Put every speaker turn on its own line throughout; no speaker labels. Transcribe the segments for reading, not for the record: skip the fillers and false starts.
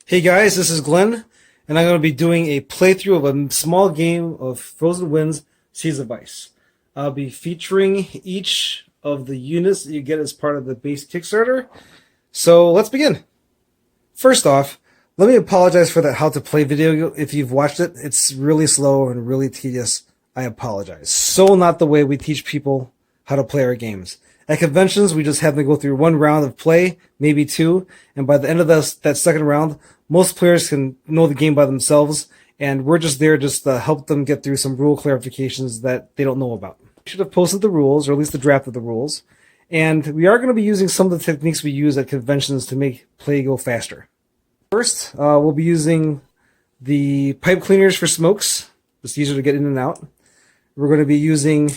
Hey guys, this is Glenn, and I'm going to be doing a playthrough of a small game of Frozen Winds Seas of Ice. I'll be featuring each of the units that you get as part of the base Kickstarter. So let's begin. First off, let me apologize for that how to play video. If you've watched it, it's really slow and really tedious. I apologize. So not the way we teach people how to play our games. At conventions, we just have them go through one round of play, maybe two, and by the end of that second round, most players can know the game by themselves, and we're just there just to help them get through some rule clarifications that they don't know about. We should have posted the rules, or at least the draft of the rules, and we are going to be using some of the techniques we use at conventions to make play go faster. First, we'll be using the pipe cleaners for smokes. It's easier to get in and out. We're going to be using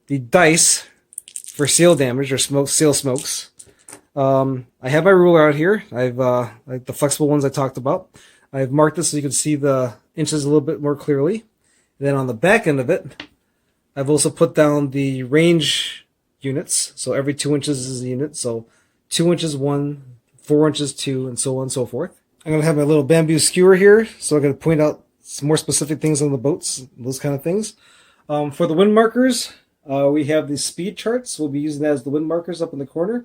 the dice for sail damage or sail smokes. I have my ruler out here. I've like the flexible ones I talked about. I've marked this so you can see the inches a little bit more clearly. And then on the back end of it, I've also put down the range units. So every 2 inches is a unit. So 2 inches 1, 4 inches 2, and so on and so forth. I'm going to have my little bamboo skewer here, so I'm going to point out some more specific things on the boats, those kind of things. For the wind markers, we have the speed charts. We'll be using that as the wind markers up in the corner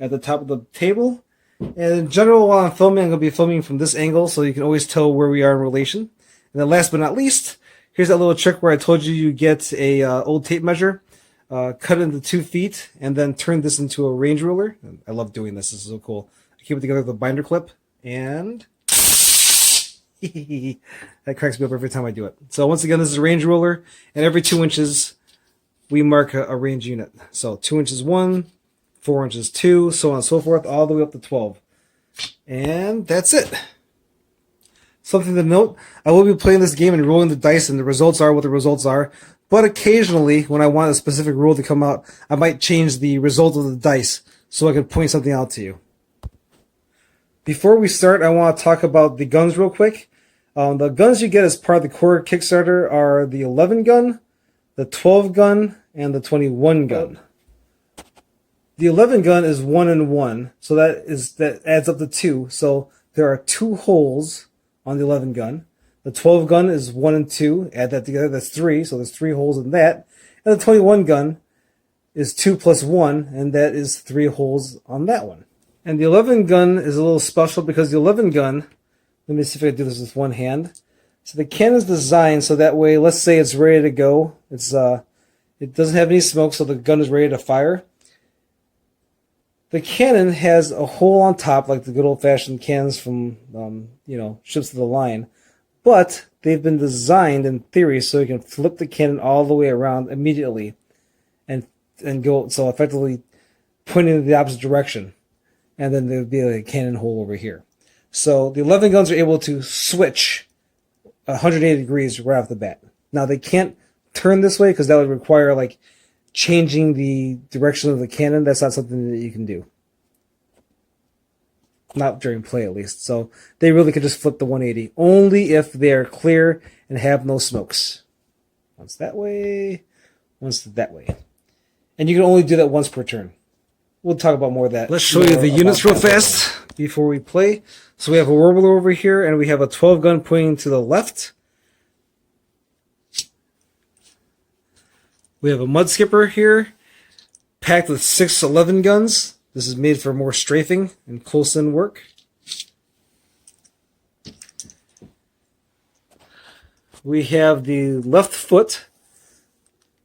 at the top of the table. And in general, while I'm filming, I'm going to be filming from this angle so you can always tell where we are in relation. And then last but not least, here's that little trick where I told you get a old tape measure, cut it into 2 feet, and then turn this into a range ruler. I love doing this. This is so cool. I keep it together with a binder clip, and that cracks me up every time I do it. So once again, this is a range ruler, and every 2 inches, we mark a range unit. So 2 inches 1, 4 inches 2, so on and so forth, all the way up to 12. And that's it. Something to note, I will be playing this game and rolling the dice, and the results are what the results are. But occasionally, when I want a specific rule to come out, I might change the result of the dice so I can point something out to you. Before we start, I want to talk about the guns real quick. The guns you get as part of the core Kickstarter are the 11 gun, the 12 gun, and the 21 gun. The 11 gun is 1 and 1, so that adds up to 2. So there are 2 holes on the 11 gun. The 12 gun is 1 and 2. Add that together, that's 3. So there's 3 holes in that. And the 21 gun is 2 plus 1, and that is 3 holes on that one. And the 11 gun is a little special because the 11 gun, let me see if I can do this with one hand. So the cannon's designed so that way, let's say it's ready to go. It doesn't have any smoke, so the gun is ready to fire. The cannon has a hole on top, like the good old-fashioned cannons from, ships of the line. But they've been designed, in theory, so you can flip the cannon all the way around immediately and go, so effectively pointing in the opposite direction. And then there would be a cannon hole over here. So the 11 guns are able to switch 180 degrees right off the bat. Now, they can't turn this way because that would require, like, changing the direction of the cannon. That's not something that you can do. Not during play, at least. So they really could just flip the 180. Only if they're clear and have no smokes. Once that way, once that way. And you can only do that once per turn. We'll talk about more of that. Let's show you the units real fast before we play. So we have a Warbler over here, and we have a 12 gun pointing to the left. We have a Mud Skipper here, packed with 6 11 guns. This is made for more strafing and close-in work. We have the left foot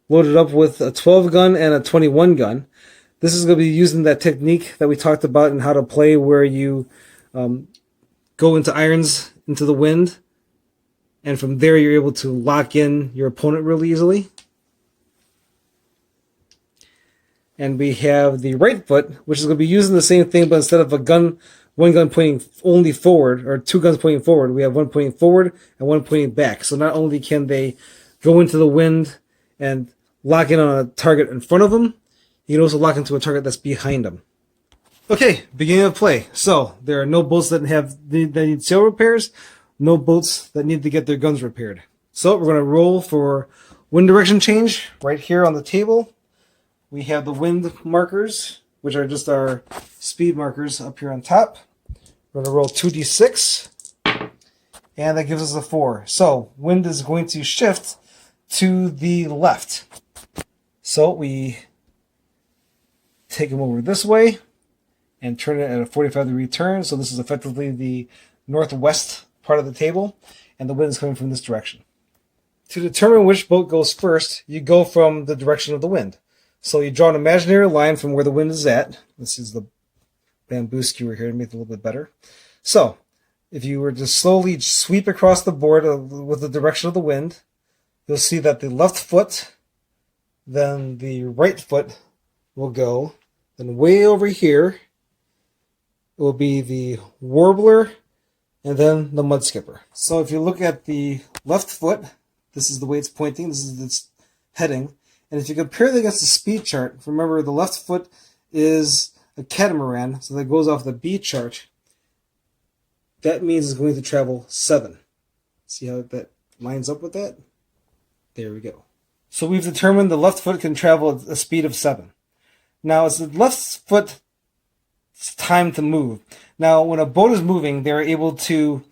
loaded up with a 12 gun and a 21 gun. This is going to be using that technique that we talked about in how to play, where you go into irons into the wind, and from there you're able to lock in your opponent really easily. And we have the right foot, which is going to be using the same thing, but instead of one gun pointing only forward, or 2 guns pointing forward, we have one pointing forward and one pointing back. So not only can they go into the wind and lock in on a target in front of them, you can also lock into a target that's behind them. Okay, beginning of play. So there are no boats that need sail repairs, no boats that need to get their guns repaired. So we're going to roll for wind direction change right here on the table. We have the wind markers, which are just our speed markers up here on top. We're going to roll 2d6, and that gives us a 4. So wind is going to shift to the left. So we take him over this way and turn it at a 45-degree turn. So this is effectively the northwest part of the table, and the wind is coming from this direction. To determine which boat goes first, you go from the direction of the wind. So you draw an imaginary line from where the wind is at. This is the bamboo skewer here to make it a little bit better. So if you were to slowly sweep across the board with the direction of the wind, you'll see that the left foot, then the right foot will go. Then way over here will be the warbler, and then the mud skipper. So if you look at the left foot, this is the way it's pointing, this is its heading. And if you compare it against the speed chart, remember the left foot is a catamaran, so that goes off the B chart. That means it's going to travel 7. See how that lines up with that? There we go. So we've determined the left foot can travel at a speed of 7. Now it's the left foot's time to move. Now when a boat is moving, they're able to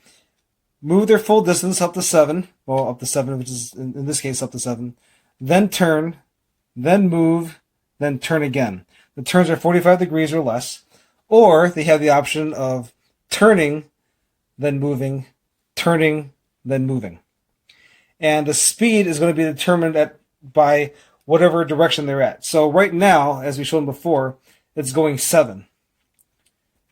move their full distance up to 7, well up to 7, which is in this case up to 7, then turn, then move, then turn again. The turns are 45 degrees or less, or they have the option of turning, then moving, turning, then moving. And the speed is going to be determined by whatever direction they're at. So right now, as we showed before, it's going 7. You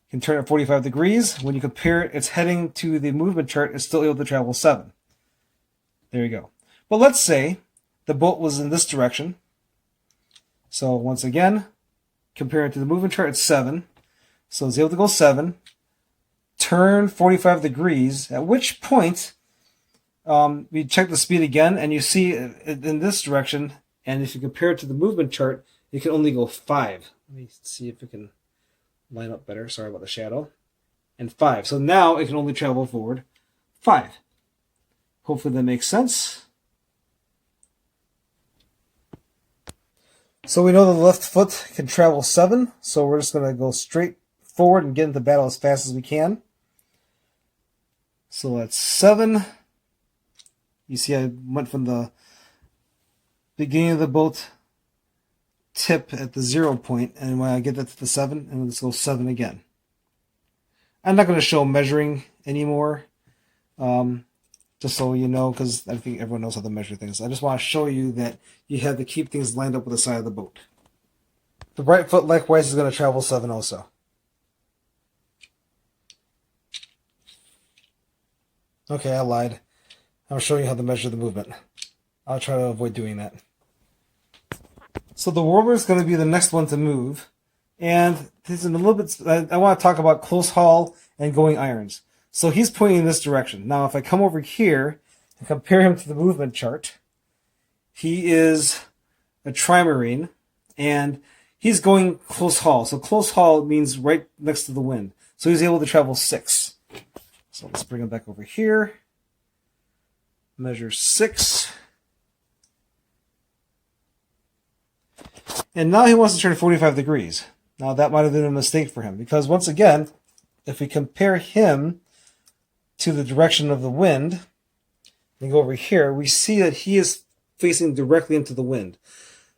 can turn it 45 degrees. When you compare its heading to the movement chart, it's still able to travel 7. There you go. But let's say the boat was in this direction. So once again, compare it to the movement chart, it's 7. So it's able to go 7, turn 45 degrees, at which point we check the speed again, and you see it in this direction, and if you compare it to the movement chart, it can only go 5. Let me see if it can line up better. Sorry about the shadow. And 5. So now it can only travel forward 5. Hopefully that makes sense. So we know the left foot can travel 7, so we're just going to go straight forward and get into battle as fast as we can. So that's 7. You see I went from the beginning of the boat tip at the 0 point, and when I get that to the 7, and let's go 7 again. I'm not going to show measuring anymore, just so you know, because I think everyone knows how to measure things. I just want to show you that you have to keep things lined up with the side of the boat. The right foot likewise is going to travel 7 also. Okay, I lied. I'm showing you how to measure the movement. I'll try to avoid doing that. So the warbler is going to be the next one to move, and this is a little bit. I want to talk about close haul and going irons. So he's pointing in this direction. Now, if I come over here and compare him to the movement chart, he is a trimarine, and he's going close haul. So close haul means right next to the wind. So he's able to travel 6. So let's bring him back over here. Measure 6. And now he wants to turn 45 degrees. Now that might have been a mistake for him, because once again, if we compare him to the direction of the wind, and go over here, we see that he is facing directly into the wind.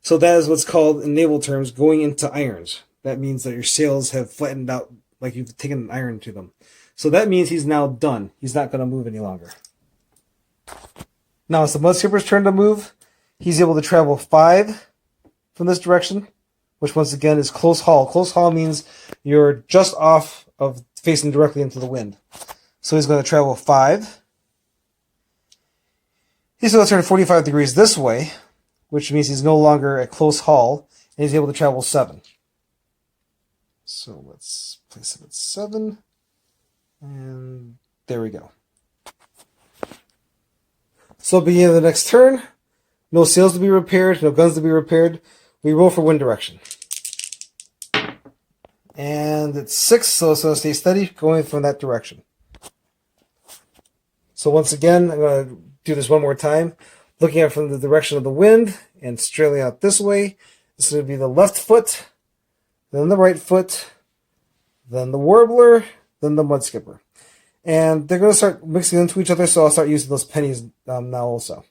So that is what's called, in naval terms, going into irons. That means that your sails have flattened out like you've taken an iron to them. So that means he's now done. He's not going to move any longer. Now it's the mud skipper's turn to move. He's able to travel 5 from this direction, which once again is close haul. Close haul means you're just off of facing directly into the wind. So he's going to travel 5. He's going to turn 45 degrees this way, which means he's no longer at close haul, and he's able to travel 7. So let's place it at 7, and there we go. So beginning of the next turn, no sails to be repaired, no guns to be repaired. We roll for wind direction. And it's 6, so it's going to stay steady, going from that direction. So once again, I'm going to do this one more time. Looking at it from the direction of the wind and straight out this way. This is going to be the left foot, then the right foot, then the warbler, then the Mud Skipper. And they're going to start mixing into each other, so I'll start using those pennies now also.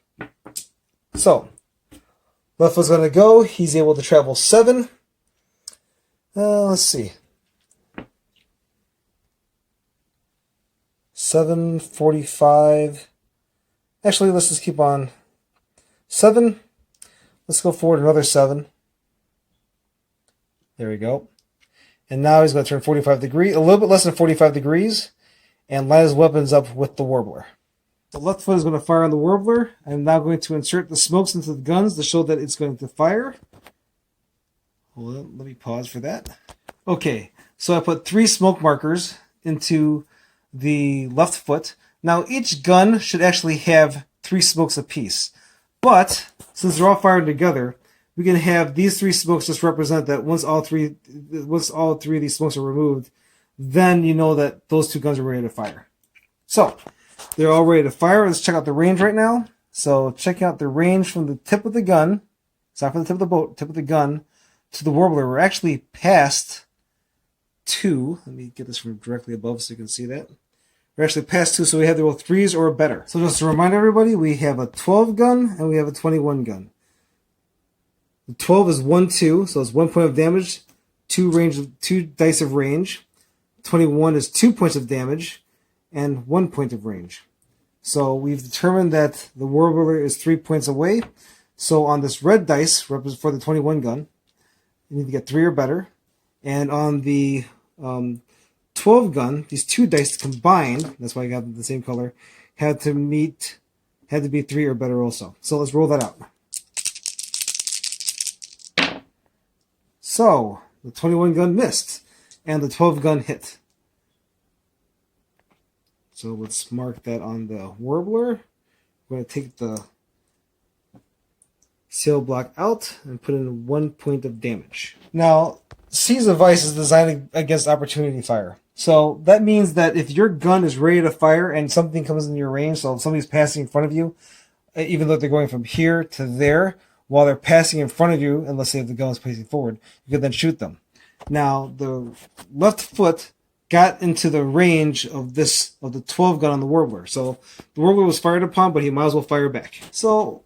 So, left foot's going to go. He's able to travel 7. Let's see. 7:45. Actually, let's just keep on. 7. Let's go forward another 7. There we go. And now he's going to turn 45 degrees, a little bit less than 45 degrees, and line his weapons up with the Warbler. The left foot is going to fire on the Warbler. I'm now going to insert the smokes into the guns to show that it's going to fire. Hold on, let me pause for that. Okay, so I put 3 smoke markers into the left foot. Now each gun should actually have 3 smokes apiece. But since they're all fired together, we can have these 3 smokes just represent that once all three of these smokes are removed, then you know that those 2 guns are ready to fire. So they're all ready to fire. Let's check out the range right now. So checking out the range from the tip of the gun, it's not from the tip of the boat, tip of the gun to the Warbler. We're actually past 2. Let me get this from directly above so you can see that. We're actually past 2, so we have to roll 3s or better. So just to remind everybody, we have a 12 gun and we have a 21 gun. The 12 is 1-2, so it's 1 point of damage, 2 dice of range. 21 is 2 points of damage and 1 point of range. So we've determined that the Warbler is 3 points away. So on this red dice for the 21 gun, you need to get 3 or better. And on the 12 gun, these 2 dice combined, that's why I got them the same color, had to be 3 or better also. So let's roll that out. So the 21 gun missed, and the 12 gun hit. So let's mark that on the Warbler. We're going to take the sail block out and put in 1 point of damage. Now, Seas of Ice is designed against opportunity fire. So that means that if your gun is ready to fire and something comes in your range, so if somebody's passing in front of you, even though they're going from here to there, while they're passing in front of you, and let's say if the gun is facing forward, you can then shoot them. Now, the left foot got into the range of the 12 gun on the Warbler. So the Warbler was fired upon, but he might as well fire back. So,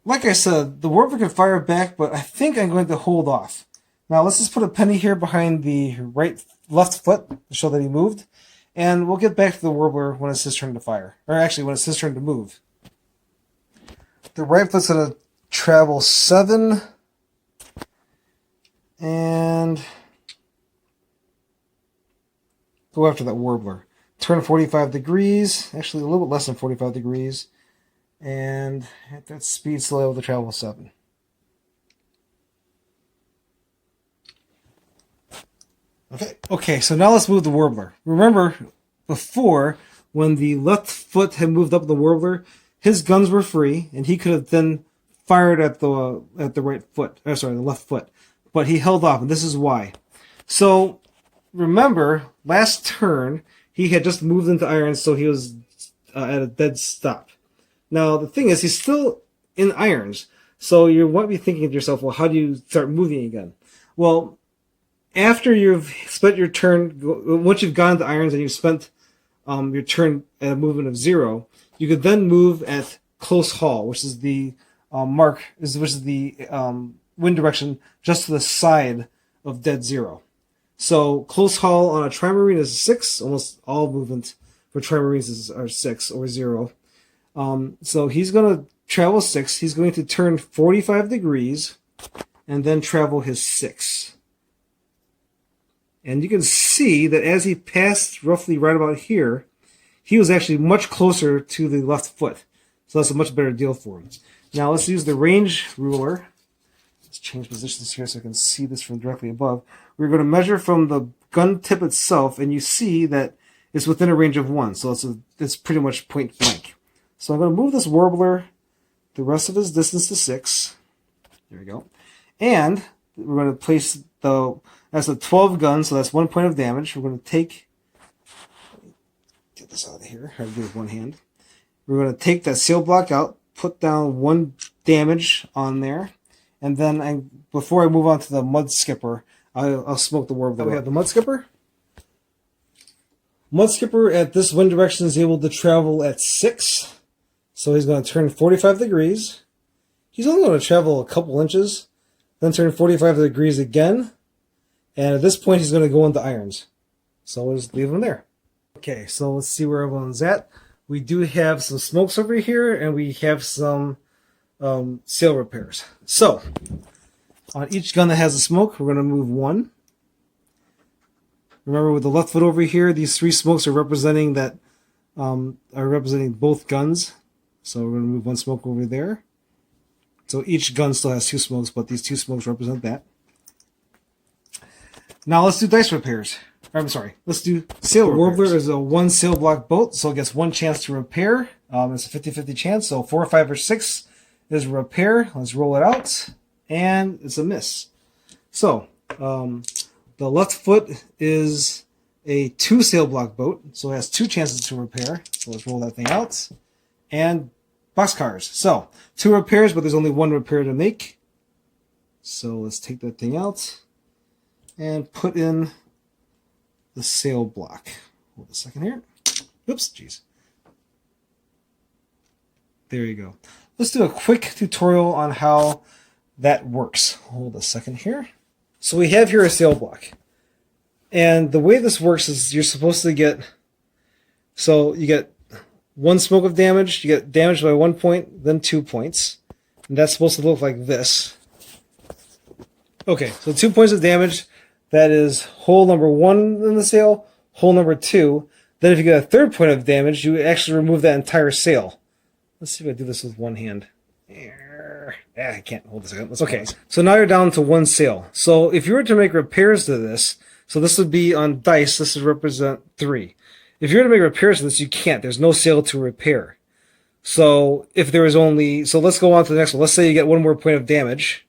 like I said, the Warbler can fire back, but I think I'm going to hold off. Now, let's just put a penny here behind the left foot to show that he moved. And we'll get back to the Warbler when it's his turn to fire. Or actually, when it's his turn to move. The right foot's going to travel 7 and go after that Warbler. Turn 45 degrees, actually a little bit less than 45 degrees, and at that speed still able to travel 7. Okay, so now let's move the Warbler. Remember, before, when the left foot had moved up the Warbler, his guns were free, and he could have then fired at the right foot. The left foot. But he held off, and this is why. So, remember, last turn, he had just moved into irons, so he was at a dead stop. Now, the thing is, he's still in irons, so you might be thinking to yourself, well, how do you start moving again? Well, after you've spent your turn, once you've gone to irons and you've spent your turn at a movement of 0, you could then move at close haul, which is the wind direction just to the side of dead 0. So close haul on a trimarine is 6. Almost all movement for trimarines are 6 or 0. So he's going to travel 6. He's going to turn 45 degrees and then travel his 6. And you can see that as he passed roughly right about here, he was actually much closer to the left foot. So that's a much better deal for him. Now let's use the range ruler. Let's change positions here so I can see this from directly above. We're going to measure from the gun tip itself, and you see that it's within a range of 1. So it's pretty much point blank. So I'm going to move this Warbler the rest of his distance to 6. There we go. And we're going to place that's a 12 gun, so that's 1 point of damage. We're going to get this out of here. I do it with one hand. We're going to take that sail block out, put down 1 damage on there, and then before I move on to the Mud Skipper, I'll smoke the Warbler. We have the Mud Skipper. Mudskipper at this wind direction is able to travel at 6. So he's going to turn 45 degrees. He's only going to travel a couple inches, then turn 45 degrees again. And at this point, he's going to go into irons. So we'll just leave him there. Okay, so let's see where everyone's at. We do have some smokes over here, and we have some sail repairs. So, on each gun that has a smoke, we're going to move 1. Remember, with the left foot over here, these 3 smokes are representing both guns. So we're going to move 1 smoke over there. So each gun still has 2 smokes, but these 2 smokes represent that. Now let's do dice repairs. I'm sorry, let's do sail repairs. Warbler is a 1 sail block boat, so it gets 1 chance to repair. It's a 50-50 chance, so 4, 5, or 6 is repair. Let's roll it out, and it's a miss. So, the left foot is a 2 sail block boat, so it has 2 chances to repair. So let's roll that thing out. And boxcars. So, 2 repairs, but there's only 1 repair to make. So let's take that thing out and put in the sail block. Hold a second here. Oops, jeez. There you go. Let's do a quick tutorial on how that works. Hold a second here. So we have here a sail block. And the way this works is you're supposed to get, so you get 1 smoke of damage, you get damaged by 1 point, then 2 points. And that's supposed to look like this. Okay, so 2 points of damage. That is hole number 1 in the sail, hole number 2. Then if you get a 3rd point of damage, you actually remove that entire sail. Let's see if I do this with 1 hand. I can't hold this again. Okay, so now you're down to 1 sail. So if you were to make repairs to this, so this would be on dice, this would represent 3. If you were to make repairs to this, you can't. There's no sail to repair. So if there is only, so let's go on to the next one. Let's say you get 1 more point of damage.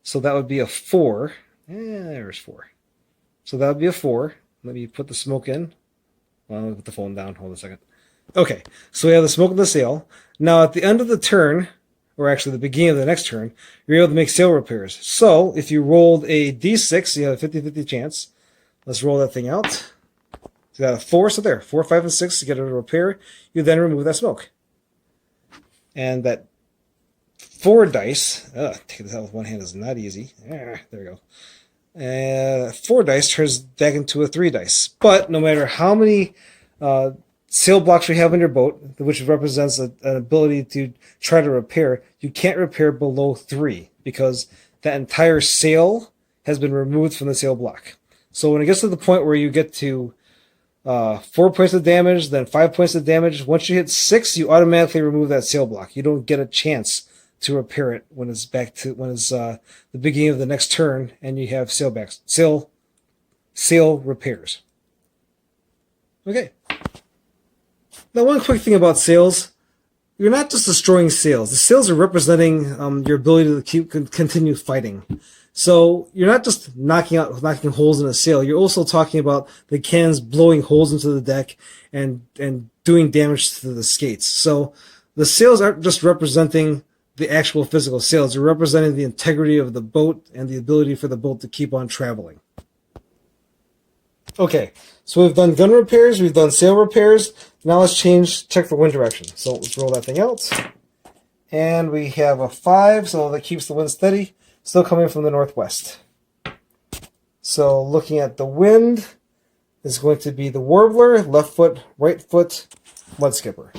So that would be a 4. There's 4. So that would be a 4. Let me put the smoke in. Well, let me put the phone down. Hold a second. Okay, so we have the smoke in the sail. Now at the end of the turn, or actually the beginning of the next turn, you're able to make sail repairs. So if you rolled a d6, you have a 50-50 chance. Let's roll that thing out. You got a 4, so there. 4, 5, and 6 to get it to repair. You then remove that smoke. And that 4 dice, taking this out with 1 hand is not easy. There we go. 4 dice turns back into a 3 dice. But no matter how many sail blocks you have on your boat, which represents an ability to try to repair, you can't repair below 3 because that entire sail has been removed from the sail block. So when it gets to the point where you get to 4 points of damage, then 5 points of damage, once you hit 6, you automatically remove that sail block. You don't get a chance to repair it when it's back to the beginning of the next turn, and you have sail repairs. Okay. Now, one quick thing about sails: you're not just destroying sails. The sails are representing your ability to continue fighting. So you're not just knocking holes in a sail. You're also talking about the cannons blowing holes into the deck and doing damage to the skates. So the sails aren't just representing the actual physical sails. They're representing the integrity of the boat and the ability for the boat to keep on traveling. Okay, so we've done gun repairs, we've done sail repairs. Now let's check for wind direction. So let's roll that thing out. And we have a 5, so that keeps the wind steady. Still coming from the northwest. So looking at the wind, is going to be the Warbler, left foot, right foot, Mudskipper.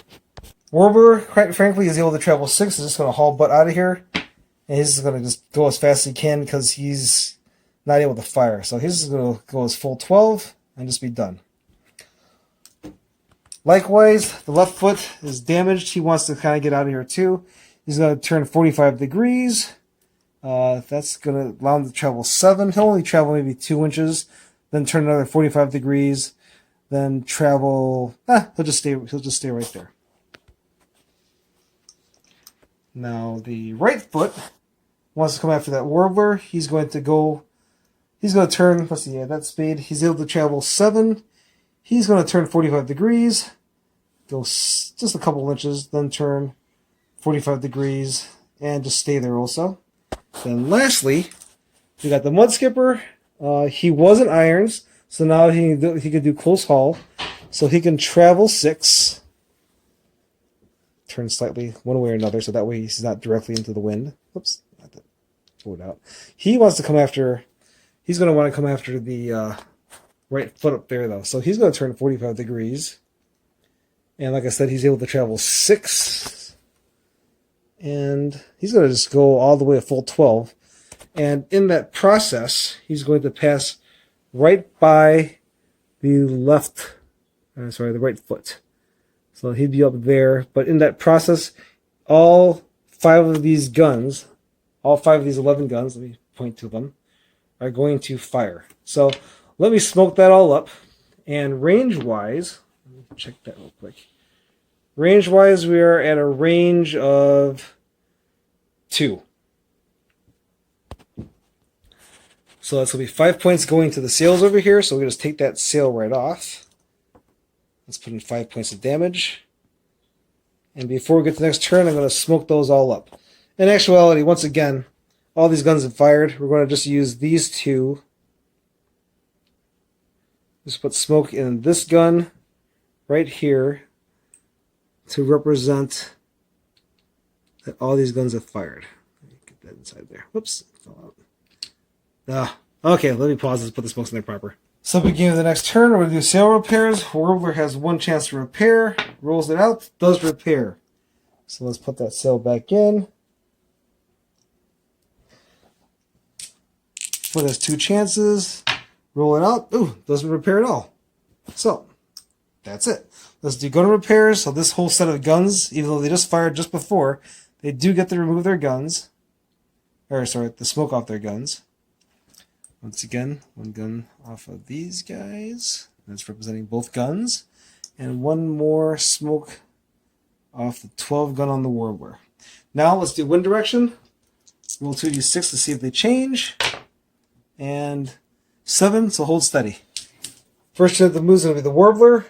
Warbler, quite frankly, is able to travel 6. He's just going to haul butt out of here. And he's just going to just go as fast as he can because he's not able to fire. So he's just going to go his full 12 and just be done. Likewise, the left foot is damaged. He wants to kind of get out of here too. He's going to turn 45 degrees. That's going to allow him to travel 7. He'll only travel maybe 2 inches, then turn another 45 degrees, then travel. He'll just stay right there. Now the right foot wants to come after that Warbler. He's going to turn. Let's see, that speed. He's able to travel 7. He's going to turn 45 degrees, go just a couple inches, then turn 45 degrees, and just stay there also. Then lastly, we got the Mudskipper. He was in irons, So now he can do close haul. So he can travel 6. Turn slightly one way or another, so that way he's not directly into the wind. Oops, not to pull it out. He wants to come after. He's going to want to come after the right foot up there, though. So he's going to turn 45 degrees. And like I said, he's able to travel 6. And he's going to just go all the way a full 12. And in that process, he's going to pass right by the the right foot. So he'd be up there. But in that process, all 5 of these guns, all 5 of these 11 guns, let me point to them, are going to fire. So let me smoke that all up. And range-wise, let me check that real quick. Range-wise, we are at a range of 2. So that's going to be 5 points going to the sails over here. So we just take that sail right off. Let's put in 5 points of damage. And before we get to the next turn, I'm going to smoke those all up. In actuality, once again, all these guns have fired. We're going to just use these 2. Just put smoke in this gun right here to represent that all these guns have fired. Let me get that inside there. Whoops, it fell out. Okay, let me pause this, put the smokes in there proper. So beginning of the next turn, we're going to do sail repairs. Warbler has 1 chance to repair, rolls it out, does repair. So let's put that sail back in. Foot has 2 chances. Roll it out. Ooh, doesn't repair at all. So, that's it. Let's do gun repairs. So this whole set of guns, even though they just fired just before, they do get to remove their guns. Or, sorry, the smoke off their guns. Once again, 1 gun off of these guys. That's representing both guns. And 1 more smoke off the 12 gun on the Warbler. Now, let's do wind direction. Roll 2d6 to see if they change. And 7, so hold steady. First unit that moves is going to be the Warbler.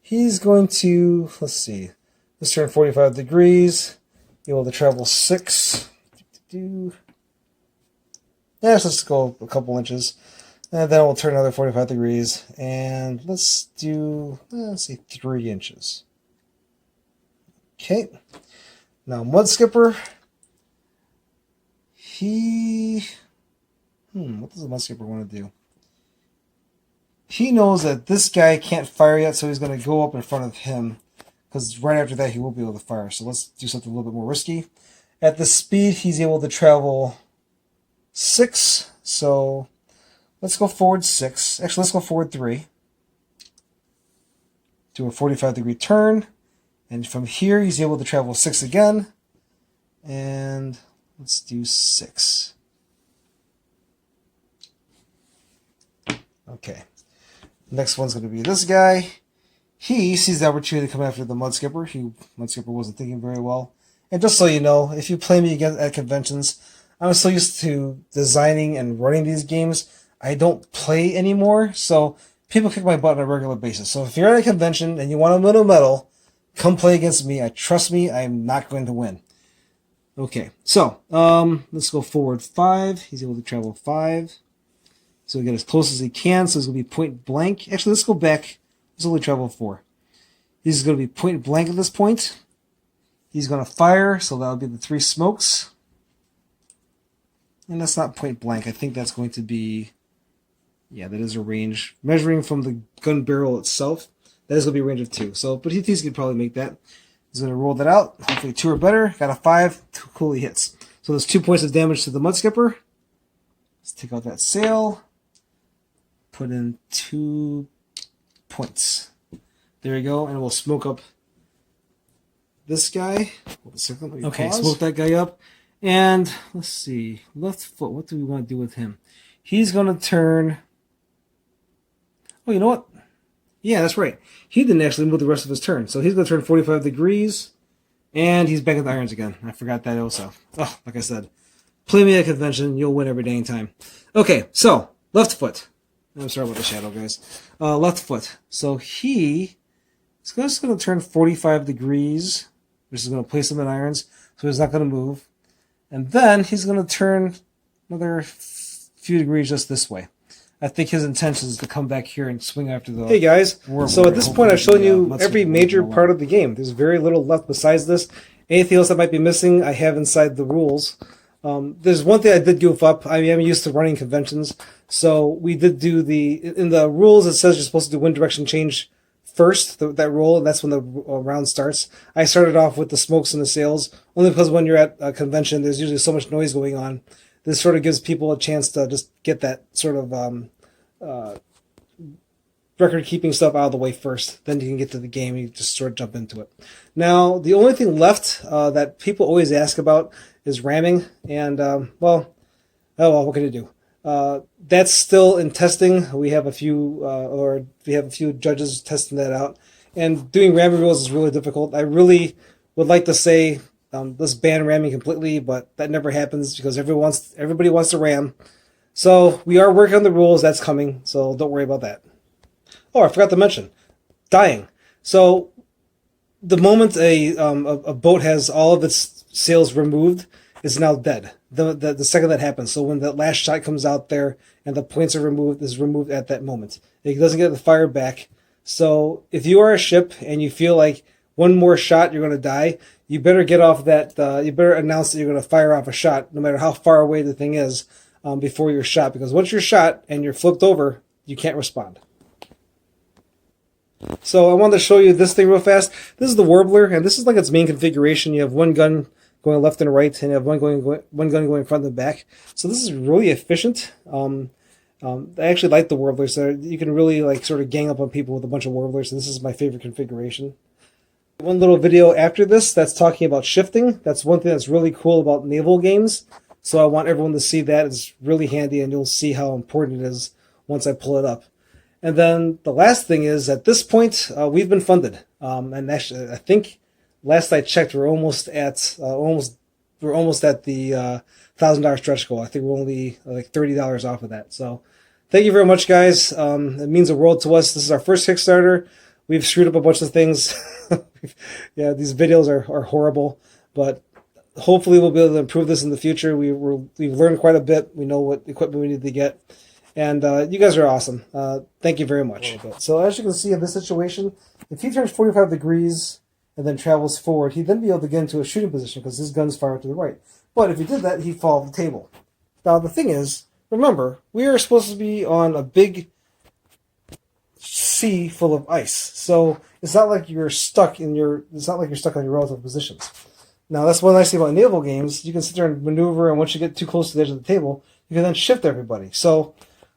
He's going to, let's see, let's turn 45 degrees. Able to travel 6. Yes, let's go a couple inches. And then we'll turn another 45 degrees. And let's do, let's see, 3 inches. Okay. Now, Mud Skipper. What does the Mud Skipper want to do? He knows that this guy can't fire yet, so he's going to go up in front of him. Because right after that, he will be able to fire. So let's do something a little bit more risky. At the speed, he's able to travel 6. So let's go forward 6. Actually, let's go forward 3. Do a 45-degree turn. And from here, he's able to travel 6 again. And let's do 6. Okay. Next one's going to be this guy. He sees the opportunity to come after the Mud Skipper. Mud Skipper wasn't thinking very well. And just so you know, if you play me again at conventions, I'm so used to designing and running these games, I don't play anymore. So people kick my butt on a regular basis. So if you're at a convention and you want to win a medal, come play against me. Trust me, I'm not going to win. Okay, so let's go forward 5. He's able to travel 5. So we get as close as he can. So it's going to be point blank. Actually, let's go back. Let's only travel 4. He's going to be point blank at this point. He's going to fire. So that'll be the 3 smokes. And that's not point blank. I think that's going to be, yeah, that is a range. Measuring from the gun barrel itself, that is going to be a range of 2. So, but he thinks he could probably make that. He's going to roll that out. Hopefully 2 or better. Got a 5. Cool, he hits. So there's 2 points of damage to the Mud Skipper. Let's take out that sail. Put in 2 points. There we go. And we'll smoke up this guy. Hold a second. Let me pause. Smoke that guy up. And let's see. Left foot. What do we want to do with him? He's going to turn. Oh, you know what? Yeah, that's right. He didn't actually move the rest of his turn. So he's going to turn 45 degrees. And he's back at the irons again. I forgot that also. Oh, like I said. Play me at a convention. You'll win every dang time. Okay, so left foot. I'm sorry about the shadow, guys. Left foot. So he's just going to turn 45 degrees, which is going to place him in irons, so he's not going to move. And then he's going to turn another few degrees just this way. I think his intention is to come back here and swing after the... Hey guys, so at this point I've shown you every major part of the game. There's very little left besides this. Anything else that might be missing, I have inside the rules. There's one thing I did goof up. I am used to running conventions, so we did do in the rules it says you're supposed to do wind direction change first, that roll, and that's when the round starts. I started off with the smokes and the sails, only because when you're at a convention, there's usually so much noise going on. This sort of gives people a chance to just get that sort of record-keeping stuff out of the way first. Then you can get to the game and you just sort of jump into it. Now, the only thing left that people always ask about is ramming. And, well, what can you do? That's still in testing. We have a few judges testing that out. And doing ramming rules is really difficult. I really would like to say let's ban ramming completely, but that never happens because everybody wants to ram. So we are working on the rules. That's coming, so don't worry about that. Oh, I forgot to mention, dying. So the moment a boat has all of its sails removed, it's now dead. The second that happens. So when the last shot comes out there and the points are removed, is removed at that moment. It doesn't get the fire back. So if you are a ship and you feel like one more shot you're going to die, you better get off that. You better announce that you're going to fire off a shot, no matter how far away the thing is, before you're shot. Because once you're shot and you're flipped over, you can't respond. So I wanted to show you this thing real fast. This is the Warbler, and this is like its main configuration. You have one gun going left and right, and you have one gun going front and back. So this is really efficient. I actually like the Warbler, so you can really like sort of gang up on people with a bunch of Warblers. So this is my favorite configuration. One little video after this that's talking about shifting. That's one thing that's really cool about naval games. So I want everyone to see that. It's really handy, and you'll see how important it is once I pull it up. And then the last thing is, at this point, we've been funded. And actually, I think last I checked, we're almost at the $1,000 stretch goal. I think we're only like $30 off of that. So thank you very much, guys. It means the world to us. This is our first Kickstarter. We've screwed up a bunch of things. Yeah, these videos are horrible, but hopefully we'll be able to improve this in the future. We've learned quite a bit. We know what equipment we need to get. And you guys are awesome. Thank you very much. So as you can see in this situation, if he turns 45 degrees and then travels forward, he'd then be able to get into a shooting position because his gun's fired to the right. But if he did that, he'd fall off the table. Now the thing is, remember, we are supposed to be on a big sea full of ice. So it's not like you're stuck on your relative positions. Now that's one nice thing about naval games. You can sit there and maneuver, and once you get too close to the edge of the table, you can then shift everybody. So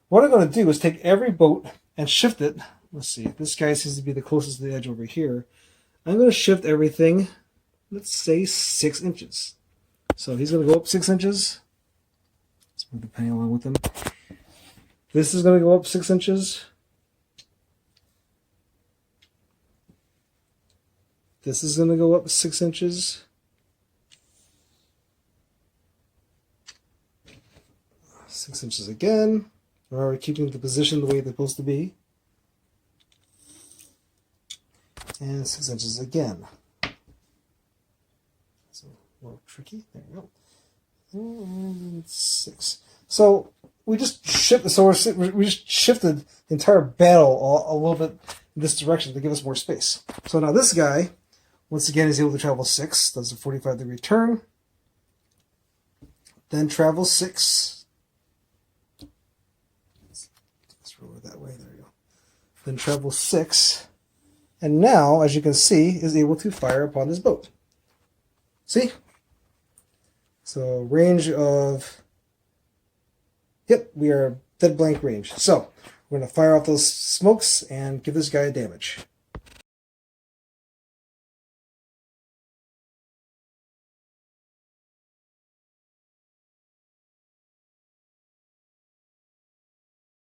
what I'm going to do is take every boat and shift it. Let's see. This guy seems to be the closest to the edge over here. I'm going to shift everything, let's say 6 inches. So he's going to go up 6 inches. Let's move the penny along with him. This is going to go up 6 inches. This is going to go up 6 inches. 6 inches again. We're keeping the position the way they're supposed to be. And 6 inches again. So a little tricky. There we go. And 6. So we just shifted. So we just shifted the entire battle a little bit in this direction to give us more space. So now this guy, once again, is able to travel 6. Does a 45-degree turn. Then travel 6. Let's roll it that way. There we go. Then travel 6. And now, as you can see, is able to fire upon this boat. See? So range of... Yep, we are dead blank range. So we're going to fire off those smokes and give this guy a damage.